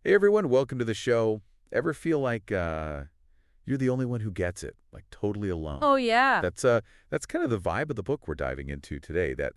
Hey everyone, welcome to the show. Ever feel like you're the only one who gets it, like totally alone? Oh, yeah. That's kind of the vibe of the book we're diving into today, that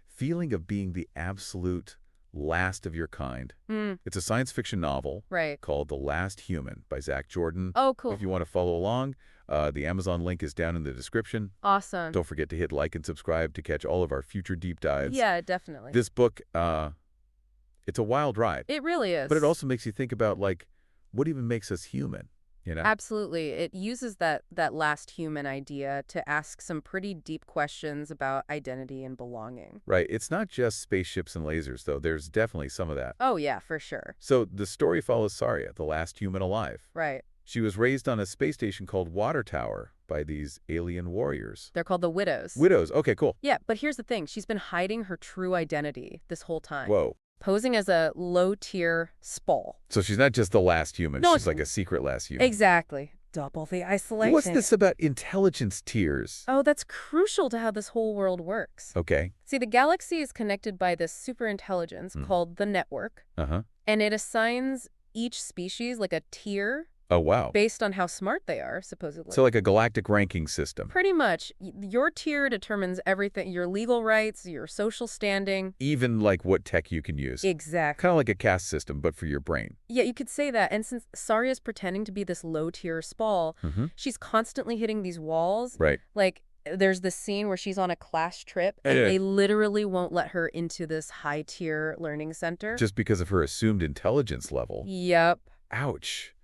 feeling of being the absolute last of your kind. Mm, It's a science fiction novel right. called The Last Human by Zack Jordan. Oh, If cool. you want to follow along, the Amazon link is down in the description. Awesome. Don't forget to hit like and subscribe to catch all of our future deep dives. Yeah, definitely. This book, it's a wild ride. It really But it is. also makes you think about, like, what even makes us human, you know? Absolutely. It uses that last human idea to ask some pretty deep questions about identity and belonging. Right. It's not just spaceships and lasers, though. There's definitely some of that. Oh, yeah, for sure. So the story follows Sarya, the last human alive. Right. She was raised on a space station called Watertower by these alien warriors. They're called the widows. Widows. Okay, cool. Yeah, but here's the thing. She's been hiding her true identity this whole time. Whoa. Posing as a low-tier Spaal. So she's not just the last human. No, She's like a secret last human. Exactly. Double the isolation. What's this about intelligence tiers? Oh, that's crucial to how this whole world works. Okay. See, the galaxy is connected by this superintelligence called the network, Uh-huh. and it assigns each species like a tier Oh, wow. based on how smart they are, supposedly. So like a galactic ranking system. Pretty much, your tier determines everything, your legal rights, your social standing. Even like what tech you can use. Exactly. Kind of like a caste system, but for your brain. Yeah, you could say that. And since Sarya's pretending to be this low-tier Spaal, Mm-hmm. she's constantly hitting these walls. Right. Like, there's this scene where she's on a class trip, and Yeah. they literally won't let her into this high-tier learning center. Just because of her assumed intelligence level. Yep. Ouch.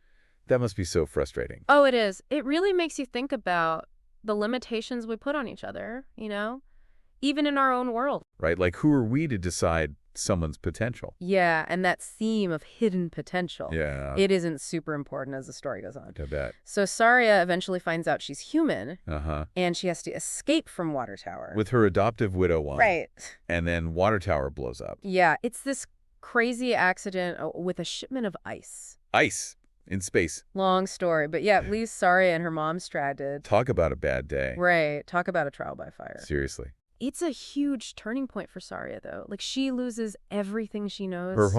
That must be so frustrating. Oh, it is. It really makes you think about the limitations we put on each other, even in our own world. Right? Like, who are we to decide someone's potential? Yeah, and that theme of hidden potential. Yeah. It isn't super important as the story goes on. I bet. So Sarya eventually finds out she's human, Uh-huh. and she has to escape from Watertower. With her adoptive widow on. Right. And then Watertower blows up. Yeah, it's this crazy accident with a shipment of ice. Ice. In space. Long story, but yeah, it leaves Sarya and her mom stranded. Talk about a bad day. Right. Talk about a trial by fire. Seriously. It's a huge turning point for Sarya, though. Like, she loses everything she knows. Her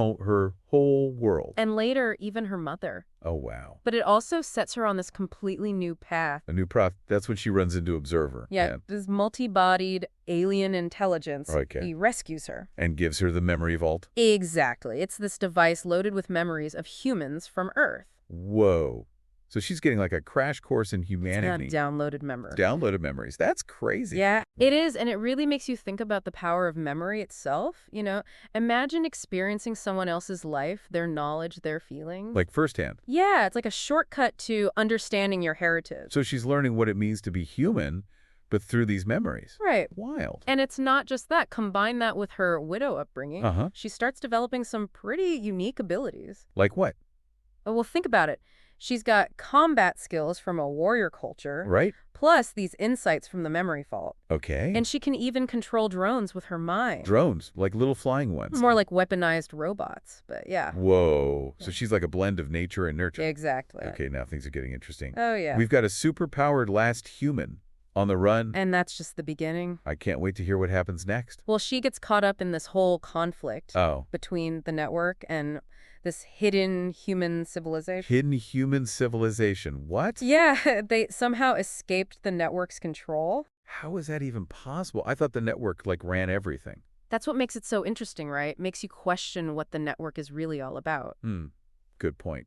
whole world. And later, even her mother. Oh, wow. But it also sets her on this completely new path. A new prof. That's when she runs into Observer. Yeah, this multi-bodied alien intelligence. Okay. He rescues her. And gives her the memory vault. Exactly. It's this device loaded with memories of humans from Earth. Whoa. So she's getting like a crash course in It's humanity. not downloaded memory. Downloaded memories. That's crazy. Yeah, it is, and it really makes you think about the power of memory itself, Imagine experiencing someone else's life, their knowledge, their feelings. Like firsthand. Yeah, it's like a shortcut to understanding your heritage. So she's learning what it means to be human, but through these memories. Right. Wild. And it's not just that. Combine that with her widow upbringing. Uh-huh. She starts developing some pretty unique abilities. Like what? Oh, well, think about it. She's got combat skills from a warrior culture, Right? plus these insights from the memory vault. Okay. And she can even control drones with her mind. Drones, like little flying ones. More like weaponized robots, but yeah. Whoa. So she's like a blend of nature and nurture. Exactly. Okay, now things are getting interesting. Oh, yeah. We've got a super-powered last human on the run. And that's just the beginning. I can't wait to hear what happens next. Well, she gets caught up in this whole conflict Oh. between the network and this hidden human civilization. Hidden human civilization. What? Yeah, they somehow escaped the network's control. How is that even possible? I thought the network, like, ran everything. That's what makes it so interesting, right? Makes you question what the network is really all about. Good point.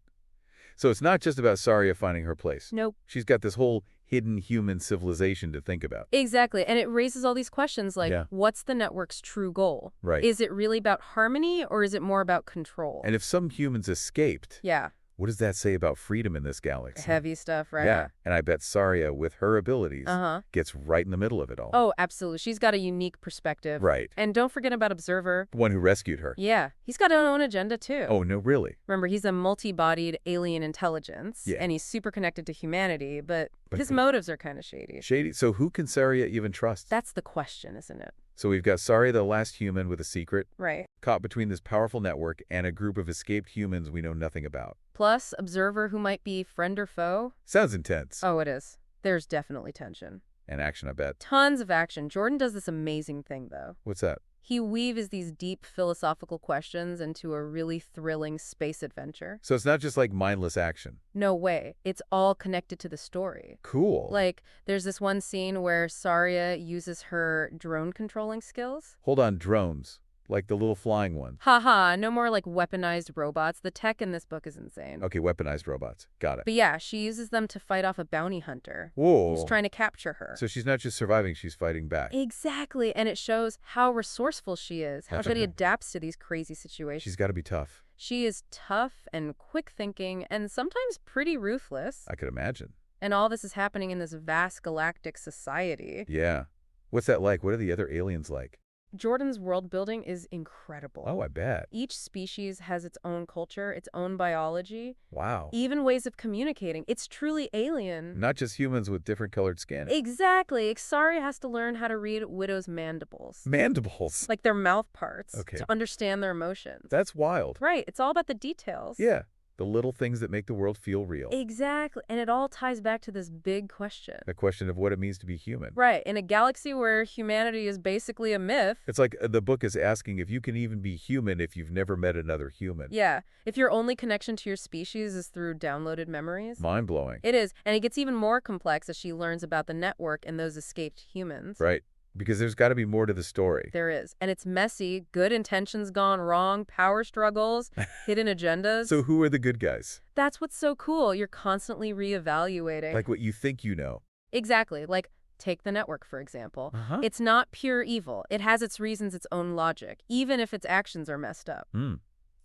So it's not just about Sarya finding her place. Nope. She's got this whole hidden human civilization to think about. Exactly. And it raises all these questions like, Yeah. what's the network's true goal? Right. Is it really about harmony or is it more about control? And if some humans escaped, Yeah. what does that say about freedom in this galaxy? Heavy stuff, right? Yeah, and I bet Sarya, with her abilities, Uh-huh. gets right in the middle of it all. Oh, absolutely. She's got a unique perspective. Right. And don't forget about Observer. The one who rescued her. Yeah. He's got his own agenda, too. Oh, no, really? Remember, he's a multi-bodied alien intelligence. Yeah. And he's super connected to humanity, but But his who- motives are kind of shady. Shady. So who can Sarya even trust? That's the question, isn't it? So we've got Sarya, the last human with a secret, Right. caught between this powerful network and a group of escaped humans we know nothing about. Plus, Observer, who might be friend or foe. Sounds intense. Oh, it is. There's definitely tension. And action, I bet. Tons of action. Jordan does this amazing thing, though. What's that? He weaves these deep philosophical questions into a really thrilling space adventure. So it's not just like mindless action. No way. It's all connected to the story. Cool. Like, there's this one scene where Sarya uses her drone controlling skills. Hold on, drones. Like the little flying ones. Haha, no more like weaponized robots. The tech in this book is insane. Okay, weaponized robots. Got it. But yeah, she uses them to fight off a bounty hunter Whoa. who's trying to capture her. So she's not just surviving, she's fighting back. Exactly, and it shows how resourceful she is, how she adapts to these crazy situations. She's got to be tough. She is tough and quick-thinking and sometimes pretty ruthless. I could imagine. And all this is happening in this vast galactic society. Yeah. What's that like? What are the other aliens like? Jordan's world building is incredible. Oh, I bet. Each species has its own culture, its own biology, Wow. even ways of communicating. It's truly alien. Not just humans with different colored skin. Exactly. Sarya has to learn how to read widows' mandibles. Mandibles. Like their mouth parts. Okay. To understand their emotions. That's wild. Right. It's all about the details. Yeah. The little things that make the world feel real. Exactly. And it all ties back to this big question. The question of what it means to be human. Right. In a galaxy where humanity is basically a myth. It's like the book is asking if you can even be human if you've never met another human. Yeah. If your only connection to your species is through downloaded memories. Mind-blowing. It is. And it gets even more complex as she learns about the network and those escaped humans. Right. Because there's got to be more to the story. There is. And it's messy, good intentions gone wrong, power struggles, hidden agendas. So who are the good guys? That's what's so cool. You're constantly reevaluating. Like what you think you know. Exactly. Like, take the network, for example. Uh-huh. It's not pure evil. It has its reasons, its own logic, even if its actions are messed up.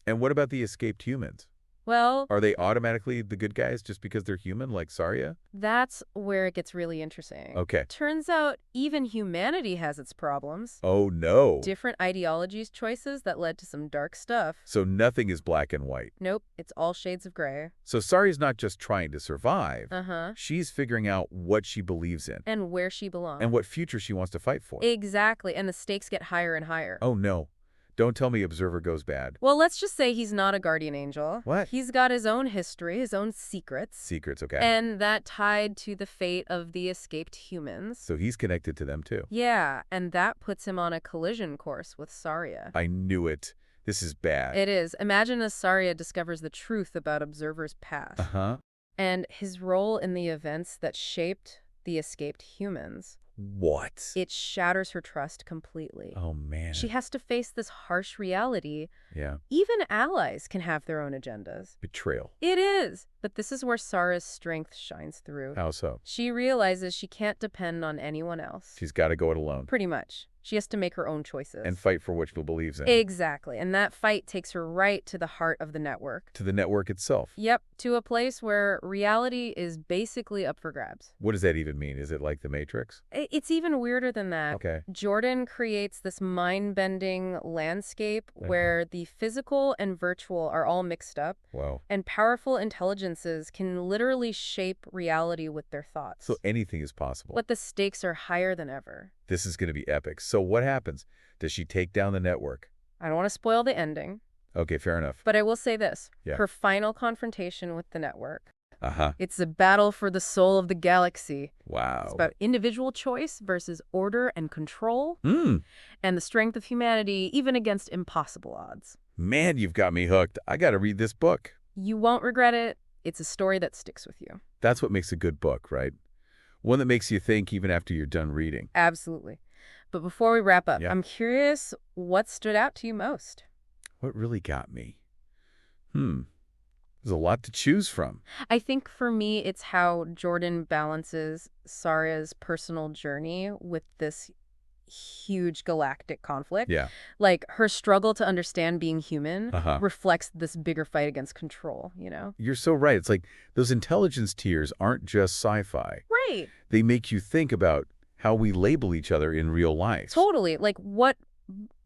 And what about the escaped humans? Well, Are they automatically the good guys just because they're human, like Sarya? that's where it gets really interesting. Okay. Turns out even humanity has its problems. Oh, no. Different ideologies, choices that led to some dark stuff. So nothing is black and white. Nope, it's all shades of gray. So Sarya's not just trying to survive. Uh-huh. She's figuring out what she believes in. And where she belongs. And what future she wants to fight for. Exactly, and the stakes get higher and higher. Oh, no. Don't tell me Observer goes bad. Well, let's just say he's not a guardian angel. What? He's got his own history, his own secrets. Secrets, okay. And that tied to the fate of the escaped humans. So he's connected to them, too. Yeah, and that puts him on a collision course with Sarya. I knew it. This is bad. It is. Imagine as Sarya discovers the truth about Observer's past. Uh-huh. And his role in the events that shaped the escaped humans. What? It shatters her trust completely. Oh, man. She has to face this harsh reality. Yeah. Even allies can have their own agendas. Betrayal. It is. But this is where Sarah's strength shines through. How so? She realizes she can't depend on anyone else. She's got to go it alone. Pretty much. She has to make her own choices. And fight for what she believes in. Exactly. And that fight takes her right to the heart of the network. To the network itself. Yep. To a place where reality is basically up for grabs. What does that even mean? Is it like the Matrix? It's even weirder than that. Okay. Jordan creates this mind-bending landscape where the physical and virtual are all mixed up. Wow. And powerful intelligences can literally shape reality with their thoughts. So anything is possible. But the stakes are higher than ever. This is going to be epic. So what happens? Does she take down the network? I don't want to spoil the ending, Okay, fair enough. but I will say this. Yeah. Her final confrontation with the network. Uh-huh. It's a battle for the soul of the galaxy. Wow. It's about individual choice versus order and control, Hmm. and the strength of humanity, even against impossible odds. Man, you've got me hooked. I got to read this book. You won't regret it. It's a story that sticks with you. That's what makes a good book, right? One that makes you think even after you're done reading. Absolutely. But before we wrap up, Yeah. I'm curious what stood out to you most? What really got me? There's a lot to choose from. I think for me, it's how Jordan balances Sarya's personal journey with this huge galactic conflict. Yeah. Like, her struggle to understand being human Uh-huh. reflects this bigger fight against control, you know? You're so right. It's like those intelligence tiers aren't just sci-fi. Right. They make you think about how we label each other in real life. Totally. Like, what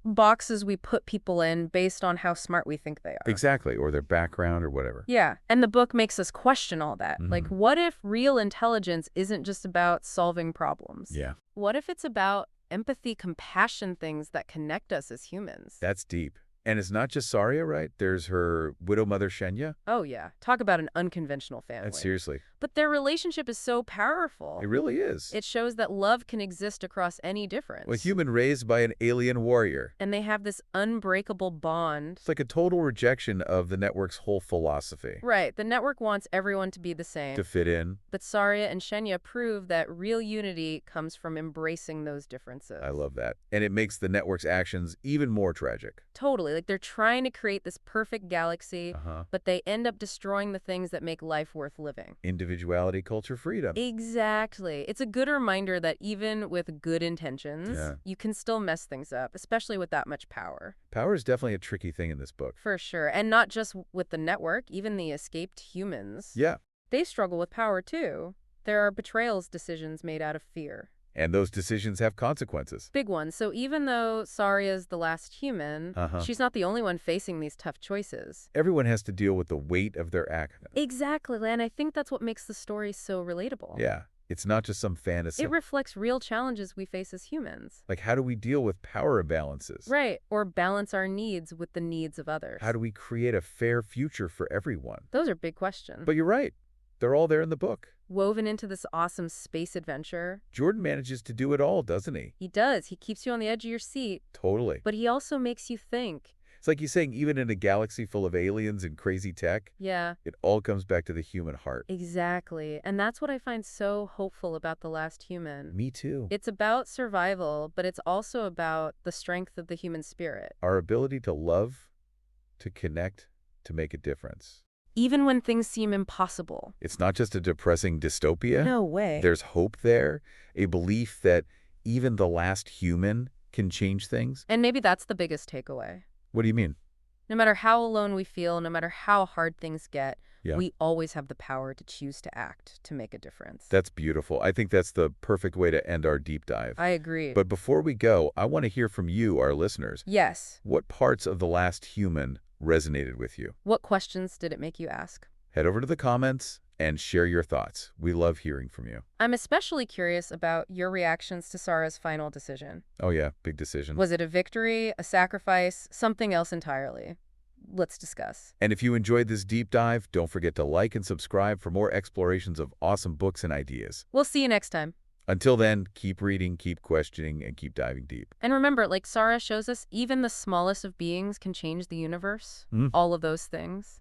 boxes we put people in based on how smart we think they are. Exactly. Or their background or whatever. Yeah. And the book makes us question all that. Mhm. Like, what if real intelligence isn't just about solving problems? Yeah. What if it's about empathy, compassion, things that connect us as humans? That's deep. And it's not just Sarya, right? There's her widow mother, Shenya. Oh, yeah. Talk about an unconventional And family. seriously, But their relationship is so powerful. it really is. It shows that love can exist across any difference. A human raised by an alien warrior. And they have this unbreakable bond. It's like a total rejection of the network's whole philosophy. Right. The network wants everyone to be the same. To fit in. But Sarya and Shenya prove that real unity comes from embracing those differences. I love that. And it makes the network's actions even more tragic. Totally. Like they're trying to create this perfect galaxy, but they end up destroying the things that make life worth living. Individuality, culture, freedom. Exactly. It's a good reminder that even with good intentions, you can still mess things up, especially with that much power. Power is definitely a tricky thing in this book. For sure. And not just with the network, even the escaped humans. Yeah. They struggle with power too. There are betrayals decisions made out of fear. And those decisions have consequences. Big ones. So even though Sarya's the last human, she's not the only one facing these tough choices. Everyone has to deal with the weight of their act. Exactly, and I think that's what makes the story so relatable. Yeah. It's not just some fantasy. It reflects real challenges we face as humans. Like, how do we deal with power imbalances? Right, or balance our needs with the needs of others. How do we create a fair future for everyone? Those are big questions. But you're right. They're all there in the book. Woven into this awesome space adventure. Jordan manages to do it all, doesn't he? He does. He keeps you on the edge of your seat. Totally. But he also makes you think. It's like he's saying, even in a galaxy full of aliens and crazy tech, it all comes back to the human heart. Exactly. And that's what I find so hopeful about The Last Human. Me too. It's about survival, but it's also about the strength of the human spirit. Our ability to love, to connect, to make a difference. Even when things seem impossible. It's not just a depressing dystopia. No way. There's hope there, a belief that even the last human can change things. And maybe that's the biggest takeaway. What do you mean? No matter how alone we feel, no matter how hard things get, Yeah. we always have the power to choose to act, to make a difference. That's beautiful. I think that's the perfect way to end our deep dive. I agree. But before we go, I want to hear from you, our listeners. Yes. What parts of The Last Human resonated with you? What questions did it make you ask? Head over to the comments and share your thoughts. We love hearing from you. I'm especially curious about your reactions to Sarah's final decision. Oh yeah, big decision. Was it a victory, a sacrifice, something else entirely? Let's discuss. And if you enjoyed this deep dive, don't forget to like and subscribe for more explorations of awesome books and ideas. We'll see you next time. Until then, keep reading, keep questioning, and keep diving deep. And remember, like Sarah shows us, even the smallest of beings can change the universe. Mm. All of those things.